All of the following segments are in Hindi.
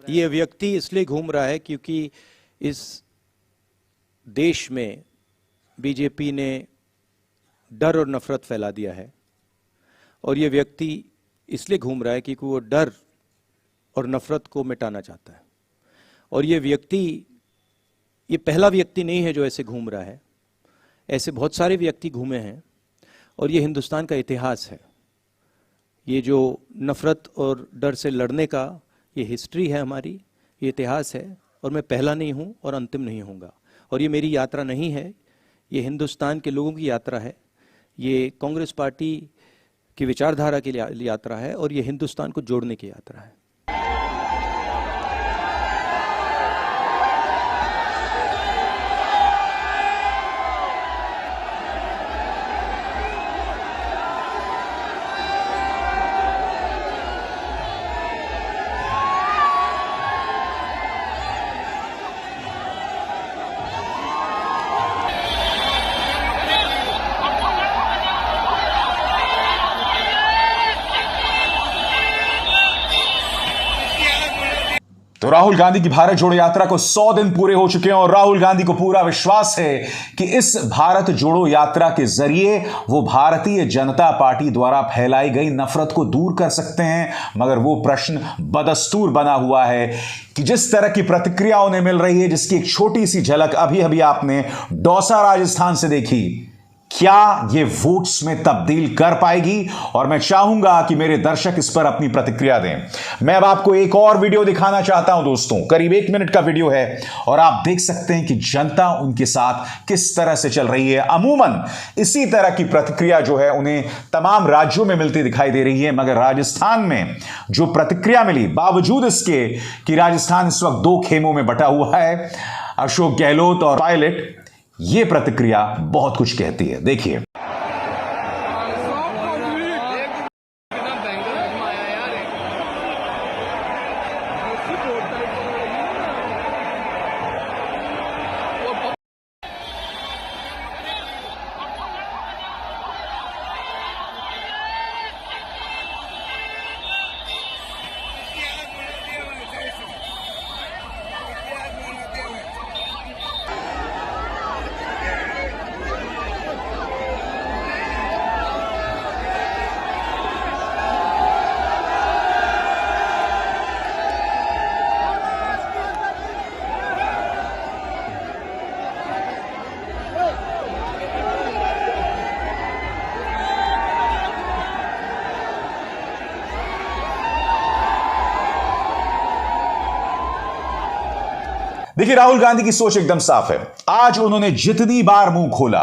ये व्यक्ति इसलिए घूम रहा है क्योंकि इस देश में बीजेपी ने डर और नफरत फैला दिया है, और ये व्यक्ति इसलिए घूम रहा है क्योंकि वो डर और नफरत को मिटाना चाहता है। और ये व्यक्ति, ये पहला व्यक्ति नहीं है जो ऐसे घूम रहा है, ऐसे बहुत सारे व्यक्ति घूमे हैं, और ये हिंदुस्तान का इतिहास है। ये जो नफरत और डर से लड़ने का ये हिस्ट्री है हमारी, ये इतिहास है, और मैं पहला नहीं हूँ और अंतिम नहीं होऊंगा। और ये मेरी यात्रा नहीं है, ये हिंदुस्तान के लोगों की यात्रा है, ये कांग्रेस पार्टी की विचारधारा की यात्रा है, और ये हिंदुस्तान को जोड़ने की यात्रा है। तो राहुल गांधी की भारत जोड़ो यात्रा को 100 दिन पूरे हो चुके हैं और राहुल गांधी को पूरा विश्वास है कि इस भारत जोड़ो यात्रा के जरिए वो भारतीय जनता पार्टी द्वारा फैलाई गई नफरत को दूर कर सकते हैं। मगर वो प्रश्न बदस्तूर बना हुआ है कि जिस तरह की प्रतिक्रिया उन्हें मिल रही है, जिसकी एक छोटी सी झलक अभी अभी आपने दौसा राजस्थान से देखी, क्या ये वोट्स में तब्दील कर पाएगी? और मैं चाहूंगा कि मेरे दर्शक इस पर अपनी प्रतिक्रिया दें। मैं अब आपको एक और वीडियो दिखाना चाहता हूं दोस्तों, करीब 1 मिनट का वीडियो है, और आप देख सकते हैं कि जनता उनके साथ किस तरह से चल रही है। अमूमन इसी तरह की प्रतिक्रिया जो है उन्हें तमाम राज्यों में मिलती दिखाई दे रही है, मगर राजस्थान में जो प्रतिक्रिया मिली, बावजूद इसके कि राजस्थान इस वक्त 2 खेमों में बटा हुआ है, अशोक गहलोत और पायलट, ये प्रतिक्रिया बहुत कुछ कहती है। देखिए, देखिए राहुल गांधी की सोच एकदम साफ है। आज उन्होंने जितनी बार मुंह खोला,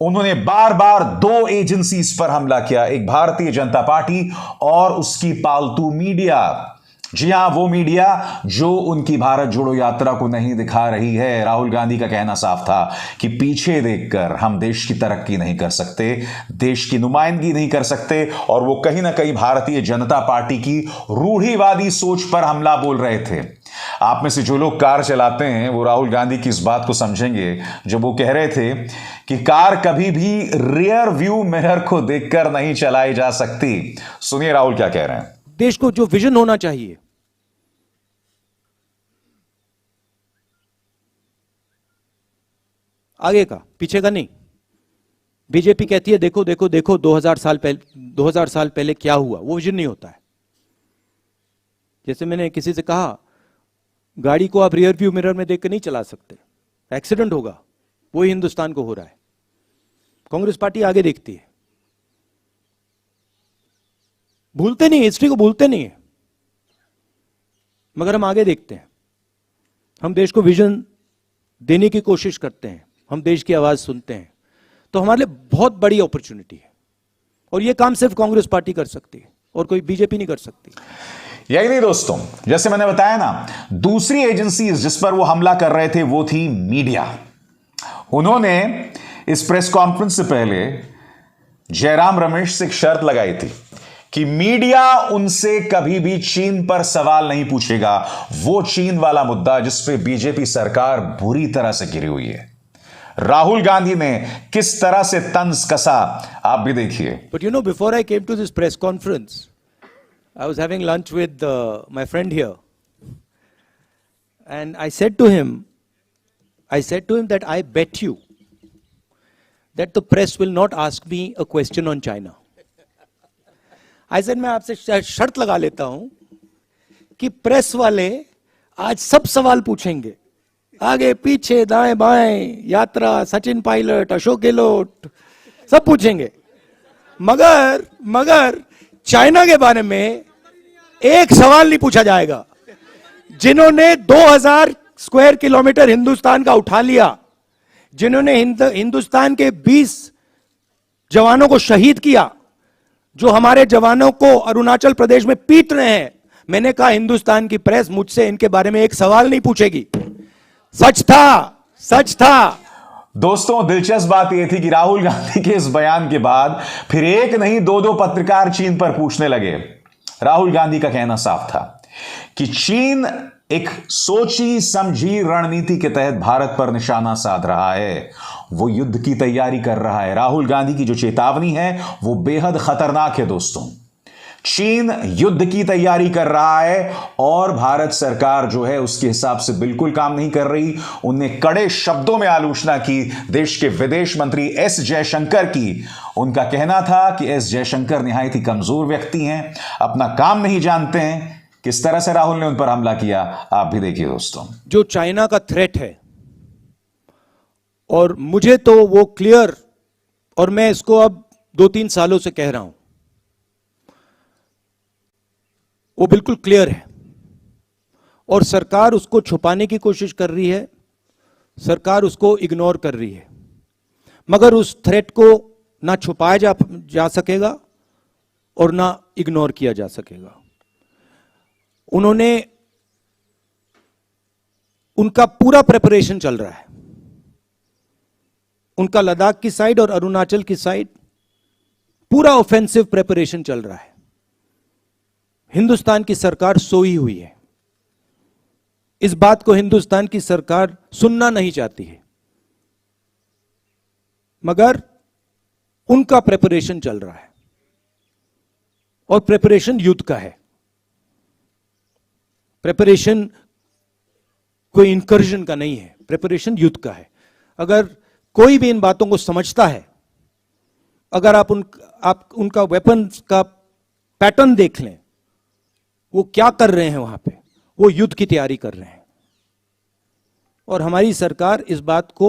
उन्होंने बार बार 2 एजेंसीज पर हमला किया, एक भारतीय जनता पार्टी और उसकी पालतू मीडिया। जी हां, वो मीडिया जो उनकी भारत जोड़ो यात्रा को नहीं दिखा रही है। राहुल गांधी का कहना साफ था कि पीछे देखकर हम देश की तरक्की नहीं कर सकते, देश की नुमाइंदगी नहीं कर सकते, और वो कहीं ना कहीं भारतीय जनता पार्टी की रूढ़िवादी सोच पर हमला बोल रहे थे। आप में से जो लोग कार चलाते हैं वो राहुल गांधी की इस बात को समझेंगे जब वो कह रहे थे कि कार कभी भी रियर व्यू मिरर को देखकर नहीं चलाई जा सकती। सुनिए राहुल क्या कह रहे हैं। देश को जो विजन होना चाहिए, आगे का, पीछे का नहीं। बीजेपी कहती है देखो देखो देखो 2000 साल पहले क्या हुआ, वो विजन नहीं होता है। जैसे मैंने किसी से कहा, गाड़ी को आप रियर व्यू मिरर में देखकर नहीं चला सकते, एक्सीडेंट होगा। वही हिंदुस्तान को हो रहा है। कांग्रेस पार्टी आगे देखती है, भूलते नहीं, हिस्ट्री को भूलते नहीं है, मगर हम आगे देखते हैं। हम देश को विजन देने की कोशिश करते हैं, हम देश की आवाज सुनते हैं। तो हमारे लिए बहुत बड़ी अपॉर्चुनिटी है, और यह काम सिर्फ कांग्रेस पार्टी कर सकती है और कोई बीजेपी नहीं कर सकती। यही नहीं दोस्तों, जैसे मैंने बताया ना, दूसरी एजेंसी जिस पर वो हमला कर रहे थे वो थी मीडिया। उन्होंने इस प्रेस कॉन्फ्रेंस से पहले जयराम रमेश से एक शर्त लगाई थी कि मीडिया उनसे कभी भी चीन पर सवाल नहीं पूछेगा, वो चीन वाला मुद्दा जिस पे बीजेपी सरकार बुरी तरह से घिरी हुई है। राहुल गांधी ने किस तरह से तंज कसा, आप भी देखिए। But you know, before I came to this press conference, I was having lunch with my friend here, And I said to him that I bet you that the press will not ask me a question on China. I said, मैं आपसे शर्त लगा लेता हूं कि प्रेस वाले आज सब सवाल पूछेंगे, आगे पीछे दाएं बाएं, यात्रा, सचिन पायलट, अशोक गहलोत, सब पूछेंगे, मगर चाइना के बारे में एक सवाल नहीं पूछा जाएगा। जिन्होंने 2000 स्क्वायर किलोमीटर हिंदुस्तान का उठा लिया, जिन्होंने हिंदुस्तान के 20 जवानों को शहीद किया, जो हमारे जवानों को अरुणाचल प्रदेश में पीट रहे हैं, मैंने कहा हिंदुस्तान की प्रेस मुझसे इनके बारे में एक सवाल नहीं पूछेगी। सच था। दोस्तों, दिलचस्प बात यह थी कि राहुल गांधी के इस बयान के बाद फिर एक नहीं दो पत्रकार चीन पर पूछने लगे। राहुल गांधी का कहना साफ था कि चीन एक सोची समझी रणनीति के तहत भारत पर निशाना साध रहा है, वो युद्ध की तैयारी कर रहा है। राहुल गांधी की जो चेतावनी है वो बेहद खतरनाक है दोस्तों। चीन युद्ध की तैयारी कर रहा है और भारत सरकार जो है उसके हिसाब से बिल्कुल काम नहीं कर रही। उनने कड़े शब्दों में आलोचना की देश के विदेश मंत्री एस जयशंकर की। उनका कहना था कि एस जयशंकर निहायत ही कमजोर व्यक्ति हैं, अपना काम नहीं जानते हैं। किस तरह से राहुल ने उन पर हमला किया आप भी देखिए दोस्तों। जो चाइना का थ्रेट है, और मुझे तो वो क्लियर, और मैं इसको अब 2-3 सालों से कह रहा हूं, वो बिल्कुल क्लियर है और सरकार उसको छुपाने की कोशिश कर रही है, सरकार उसको इग्नोर कर रही है। मगर उस थ्रेट को ना छुपाया जा सकेगा और ना इग्नोर किया जा सकेगा। उनका पूरा प्रिपरेशन चल रहा है, उनका लद्दाख की साइड और अरुणाचल की साइड पूरा ऑफेंसिव प्रिपरेशन चल रहा है। हिंदुस्तान की सरकार सोई हुई है। इस बात को हिंदुस्तान की सरकार सुनना नहीं चाहती है, मगर उनका प्रिपरेशन चल रहा है और प्रिपरेशन युद्ध का है। प्रिपरेशन कोई इंकर्जन का नहीं है, प्रिपरेशन युद्ध का है। अगर कोई भी इन बातों को समझता है, अगर आप उनका वेपन का पैटर्न देख लें, वो क्या कर रहे हैं वहां पे, वो युद्ध की तैयारी कर रहे हैं। और हमारी सरकार इस बात को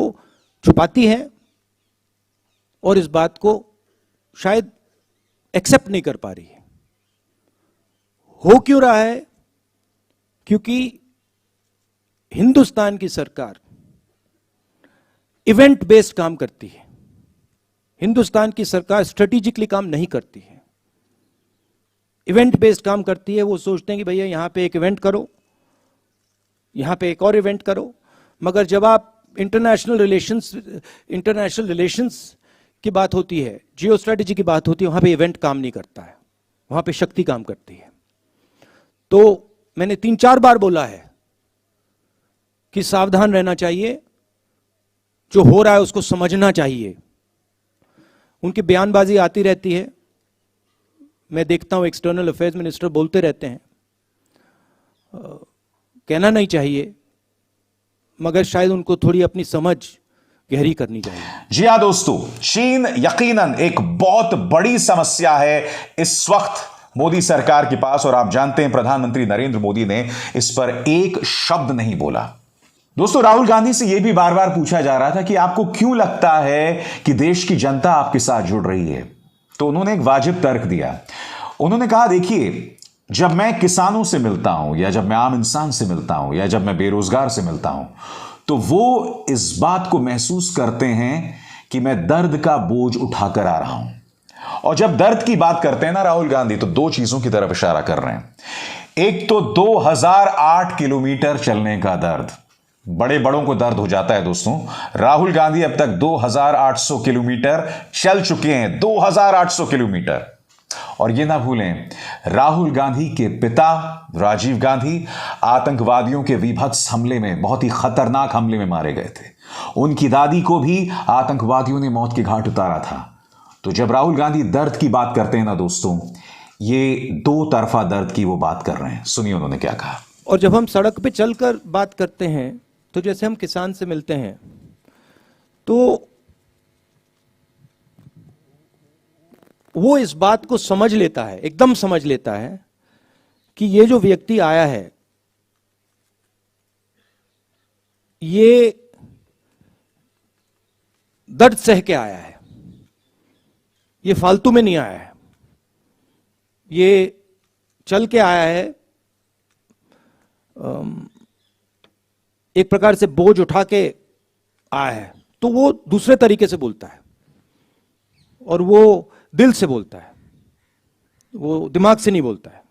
छुपाती है और इस बात को शायद एक्सेप्ट नहीं कर पा रही है। हो क्यों रहा है? क्योंकि हिंदुस्तान की सरकार इवेंट बेस्ड काम करती है। हिंदुस्तान की सरकार स्ट्रेटेजिकली काम नहीं करती है, इवेंट बेस्ड काम करती है। वो सोचते हैं कि भैया यहां पे एक इवेंट करो, यहां पे एक और इवेंट करो। मगर जब आप इंटरनेशनल रिलेशंस की बात होती है, जियो स्ट्रेटेजी की बात होती है, वहां पे इवेंट काम नहीं करता है, वहां पे शक्ति काम करती है। तो मैंने 3-4 बार बोला है कि सावधान रहना चाहिए, जो हो रहा है उसको समझना चाहिए। उनकी बयानबाजी आती रहती है, मैं देखता हूं एक्सटर्नल अफेयर्स मिनिस्टर बोलते रहते हैं, कहना नहीं चाहिए, मगर शायद उनको थोड़ी अपनी समझ गहरी करनी चाहिए। जी हां दोस्तों, चीन यकीनन एक बहुत बड़ी समस्या है इस वक्त मोदी सरकार के पास, और आप जानते हैं प्रधानमंत्री नरेंद्र मोदी ने इस पर एक शब्द नहीं बोला। दोस्तों, राहुल गांधी से यह भी बार बार पूछा जा रहा था कि आपको क्यों लगता है कि देश की जनता आपके साथ जुड़ रही है, तो उन्होंने एक वाजिब तर्क दिया। उन्होंने कहा, देखिए, जब मैं किसानों से मिलता हूं, या जब मैं आम इंसान से मिलता हूं, या जब मैं बेरोजगार से मिलता हूं, तो वो इस बात को महसूस करते हैं कि मैं दर्द का बोझ उठाकर आ रहा हूं। और जब दर्द की बात करते हैं ना राहुल गांधी, तो 2 चीजों की तरफ इशारा कर रहे हैं। एक तो 2008 किलोमीटर चलने का दर्द, बड़े बड़ों को दर्द हो जाता है दोस्तों। राहुल गांधी अब तक 2800 किलोमीटर चल चुके हैं, 2800 किलोमीटर। और यह ना भूलें, राहुल गांधी के पिता राजीव गांधी आतंकवादियों के विभत्स हमले में, बहुत ही खतरनाक हमले में मारे गए थे। उनकी दादी को भी आतंकवादियों ने मौत के घाट उतारा था। तो जब राहुल गांधी दर्द की बात करते हैं ना दोस्तों, ये 2 तरफा दर्द की वो बात कर रहे हैं। सुनिए उन्होंने क्या कहा। और जब हम सड़क पे चलकर बात करते हैं, तो जैसे हम किसान से मिलते हैं, तो वो इस बात को समझ लेता है, एकदम समझ लेता है कि ये जो व्यक्ति आया है, ये दर्द सह के आया है, ये फालतू में नहीं आया है, ये चल के आया है, एक प्रकार से बोझ उठा के आया है। तो वो दूसरे तरीके से बोलता है, और वो दिल से बोलता है, वो दिमाग से नहीं बोलता है।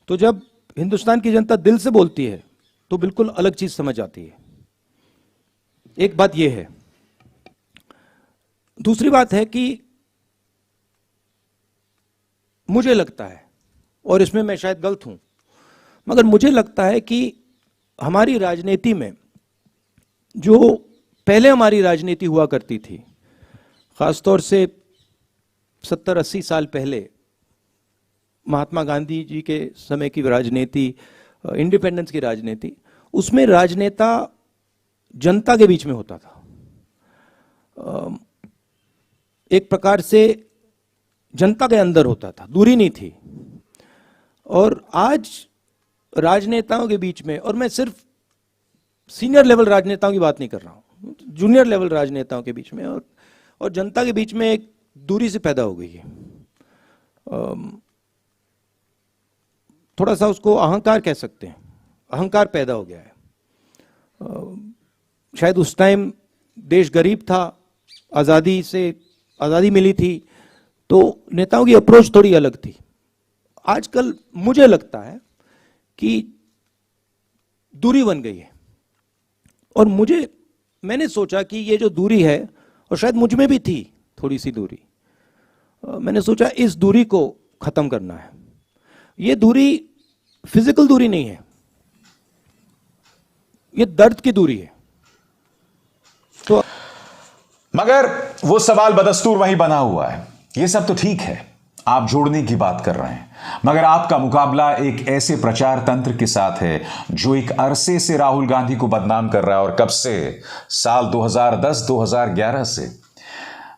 तो जब हिंदुस्तान की जनता दिल से बोलती है, तो बिल्कुल अलग चीज समझ आती है। एक बात यह है। दूसरी बात है कि मुझे लगता है, और इसमें मैं शायद गलत हूं, मगर मुझे लगता है कि हमारी राजनीति में, जो पहले हमारी राजनीति हुआ करती थी, खासतौर से 70-80 साल पहले महात्मा गांधी जी के समय की राजनीति, इंडिपेंडेंस की राजनीति, उसमें राजनेता जनता के बीच में होता था। एक प्रकार से जनता के अंदर होता था, दूरी नहीं थी। और आज राजनेताओं के बीच में, और मैं सिर्फ सीनियर लेवल राजनेताओं की बात नहीं कर रहा हूं, जूनियर लेवल राजनेताओं के बीच में और जनता के बीच में एक दूरी से पैदा हो गई है। थोड़ा सा उसको अहंकार कह सकते हैं, अहंकार पैदा हो गया है। शायद उस टाइम देश गरीब था, आज़ादी मिली थी, तो नेताओं की अप्रोच थोड़ी अलग थी। आजकल मुझे लगता है कि दूरी बन गई है, और मैंने सोचा कि ये जो दूरी है, और शायद मुझ में भी थी थोड़ी सी दूरी, मैंने सोचा इस दूरी को खत्म करना है। ये दूरी फिजिकल दूरी नहीं है, ये दर्द की दूरी है। तो मगर वो सवाल बदस्तूर वहीं बना हुआ है। ये सब तो ठीक है, आप जोड़ने की बात कर रहे हैं, मगर आपका मुकाबला एक ऐसे प्रचार तंत्र के साथ है जो एक अरसे से राहुल गांधी को बदनाम कर रहा है, और कब से? साल 2010-2011 से।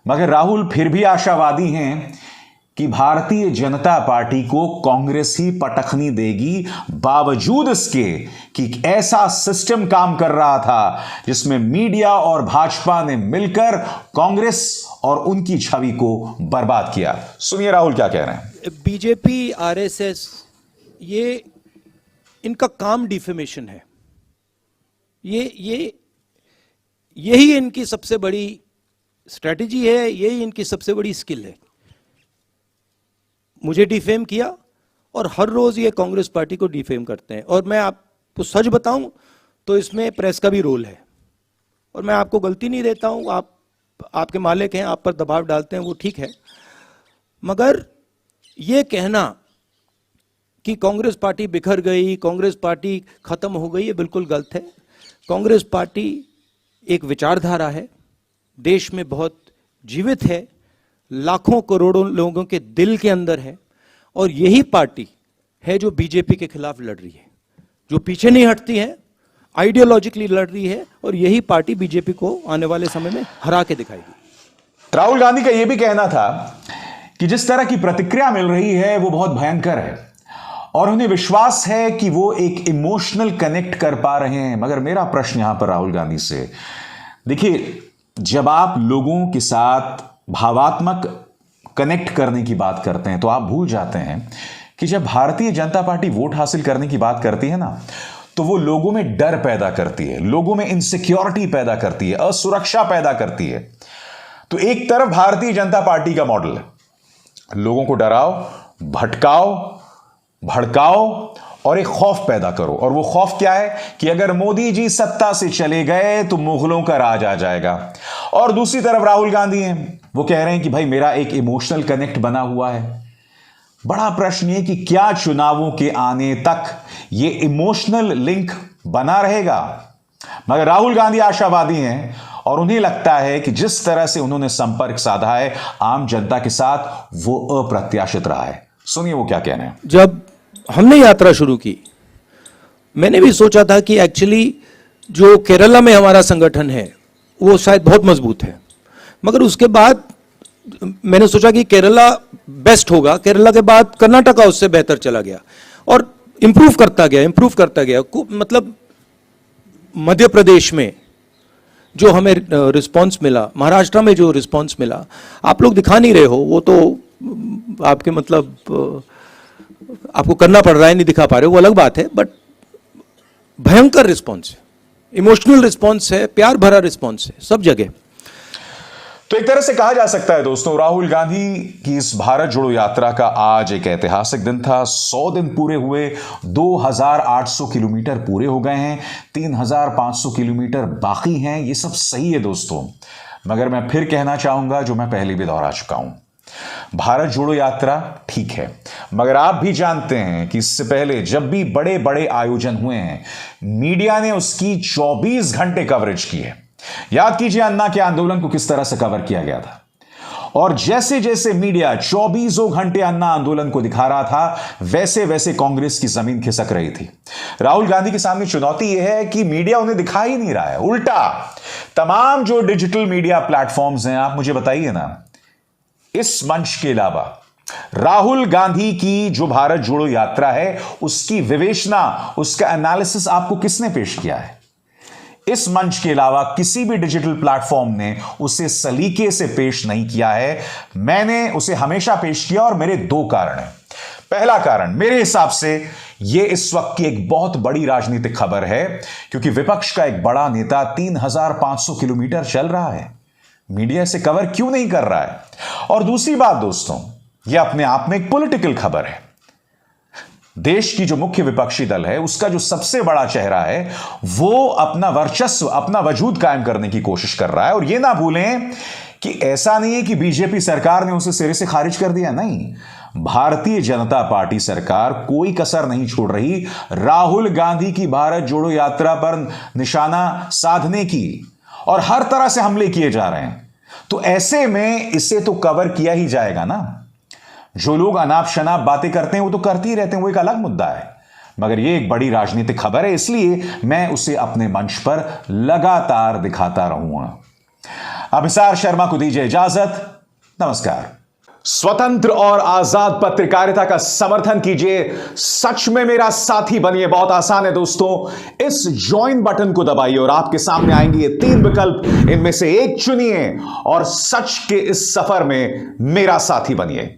मगर राहुल फिर भी आशावादी हैं कि भारतीय जनता पार्टी को कांग्रेस ही पटखनी देगी, बावजूद इसके कि एक ऐसा सिस्टम काम कर रहा था जिसमें मीडिया और भाजपा ने मिलकर कांग्रेस और उनकी छवि को बर्बाद किया। सुनिए राहुल क्या कह रहे हैं। बीजेपी, आरएसएस, ये इनका काम डिफेमेशन है। यही इनकी सबसे बड़ी स्ट्रेटजी है, यही इनकी सबसे बड़ी स्किल है। मुझे डिफेम किया, और हर रोज ये कांग्रेस पार्टी को डिफेम करते हैं। और मैं आपको सच बताऊं तो इसमें प्रेस का भी रोल है, और मैं आपको गलती नहीं देता हूं, आपके मालिक हैं, आप पर दबाव डालते हैं, वो ठीक है। मगर ये कहना कि कांग्रेस पार्टी बिखर गई, कांग्रेस पार्टी खत्म हो गई, ये बिल्कुल गलत है। कांग्रेस पार्टी एक विचारधारा है, देश में बहुत जीवित है, लाखों करोड़ों लोगों के दिल के अंदर है, और यही पार्टी है जो बीजेपी के खिलाफ लड़ रही है, जो पीछे नहीं हटती है, आइडियोलॉजिकली लड़ रही है, और यही पार्टी बीजेपी को आने वाले समय में हरा के दिखाएगी। राहुल गांधी का यह भी कहना था कि जिस तरह की प्रतिक्रिया मिल रही है वो बहुत भयंकर है, और उन्हें विश्वास है कि वो एक इमोशनल कनेक्ट कर पा रहे हैं। मगर मेरा प्रश्न यहां पर राहुल गांधी से, देखिए, जब आप लोगों के साथ भावात्मक कनेक्ट करने की बात करते हैं तो आप भूल जाते हैं कि जब भारतीय जनता पार्टी वोट हासिल करने की बात करती है ना, तो वो लोगों में डर पैदा करती है, लोगों में इनसिक्योरिटी पैदा करती है, असुरक्षा पैदा करती है। तो एक तरफ भारतीय जनता पार्टी का मॉडल है, लोगों को डराओ, भटकाओ, भड़काओ और एक खौफ पैदा करो। और वो खौफ क्या है कि अगर मोदी जी सत्ता से चले गए तो मुगलों का राज आ जाएगा। और दूसरी तरफ राहुल गांधी हैं, वो कह रहे हैं कि भाई मेरा एक इमोशनल कनेक्ट बना हुआ है। बड़ा प्रश्न ये कि क्या चुनावों के आने तक ये इमोशनल लिंक बना रहेगा? मगर राहुल गांधी आशावादी हैं, और उन्हें लगता है कि जिस तरह से उन्होंने संपर्क साधा है आम जनता के साथ, वो अप्रत्याशित रहा है। सुनिए वो क्या कह रहे हैं। जब हमने यात्रा शुरू की मैंने भी सोचा था कि एक्चुअली जो केरला में हमारा संगठन है वो शायद बहुत मजबूत है, मगर उसके बाद मैंने सोचा कि केरला बेस्ट होगा, केरला के बाद कर्नाटका उससे बेहतर चला गया और इंप्रूव करता गया। मतलब मध्य प्रदेश में जो हमें रिस्पांस मिला, महाराष्ट्र में जो रिस्पांस मिला, आप लोग दिखा नहीं रहे हो, वो तो आपके मतलब आपको करना पड़ रहा है, नहीं दिखा पा रहे हो, वो अलग बात है, बट भयंकर रिस्पांस है, इमोशनल रिस्पांस है, प्यार भरा रिस्पांस है सब जगह। तो एक तरह से कहा जा सकता है दोस्तों, राहुल गांधी की इस भारत जोड़ो यात्रा का आज एक ऐतिहासिक दिन था। 100 दिन पूरे हुए, 2800 किलोमीटर पूरे हो गए हैं, 3500 किलोमीटर बाकी हैं। ये सब सही है दोस्तों, मगर मैं फिर कहना चाहूंगा जो मैं पहले भी दोहरा चुका हूं, भारत जोड़ो यात्रा ठीक है, मगर आप भी जानते हैं कि इससे पहले जब भी बड़े बड़े आयोजन हुए हैं, मीडिया ने उसकी 24 घंटे कवरेज की है। याद कीजिए अन्ना के आंदोलन को किस तरह से कवर किया गया था, और जैसे जैसे मीडिया 24 घंटे अन्ना आंदोलन को दिखा रहा था, वैसे वैसे कांग्रेस की जमीन खिसक रही थी। राहुल गांधी के सामने चुनौती यह है कि मीडिया उन्हें दिखा ही नहीं रहा है, उल्टा तमाम जो डिजिटल मीडिया प्लेटफॉर्म्स हैं, आप मुझे बताइए ना, इस मंच के अलावा राहुल गांधी की जो भारत जोड़ो यात्रा है उसकी विवेचना, उसका एनालिसिस आपको किसने पेश किया है? इस मंच के अलावा किसी भी डिजिटल प्लेटफॉर्म ने उसे सलीके से पेश नहीं किया है। मैंने उसे हमेशा पेश किया और मेरे दो कारण हैं। पहला कारण, मेरे हिसाब से यह इस वक्त की एक बहुत बड़ी राजनीतिक खबर है, क्योंकि विपक्ष का एक बड़ा नेता 3500 किलोमीटर चल रहा है, मीडिया से कवर क्यों नहीं कर रहा है? और दूसरी बात दोस्तों, यह अपने आप में एक पॉलिटिकल खबर है। देश की जो मुख्य विपक्षी दल है, उसका जो सबसे बड़ा चेहरा है, वो अपना वर्चस्व, अपना वजूद कायम करने की कोशिश कर रहा है। और यह ना भूलें कि ऐसा नहीं है कि बीजेपी सरकार ने उसे सिरे से खारिज कर दिया, नहीं, भारतीय जनता पार्टी सरकार कोई कसर नहीं छोड़ रही राहुल गांधी की भारत जोड़ो यात्रा पर निशाना साधने की, और हर तरह से हमले किए जा रहे हैं। तो ऐसे में इसे तो कवर किया ही जाएगा ना। जो लोग अनाप शनाप बातें करते हैं वो तो करते ही रहते हैं, वो एक अलग मुद्दा है, मगर ये एक बड़ी राजनीतिक खबर है, इसलिए मैं उसे अपने मंच पर लगातार दिखाता रहूंगा। अभिसार शर्मा को दीजिए इजाजत, नमस्कार। स्वतंत्र और आजाद पत्रकारिता का समर्थन कीजिए, सच में मेरा साथी बनिए। बहुत आसान है दोस्तों, इस ज्वाइन बटन को दबाइए और आपके सामने आएंगे ये 3 विकल्प, इनमें से एक चुनिए और सच के इस सफर में मेरा साथी बनिए।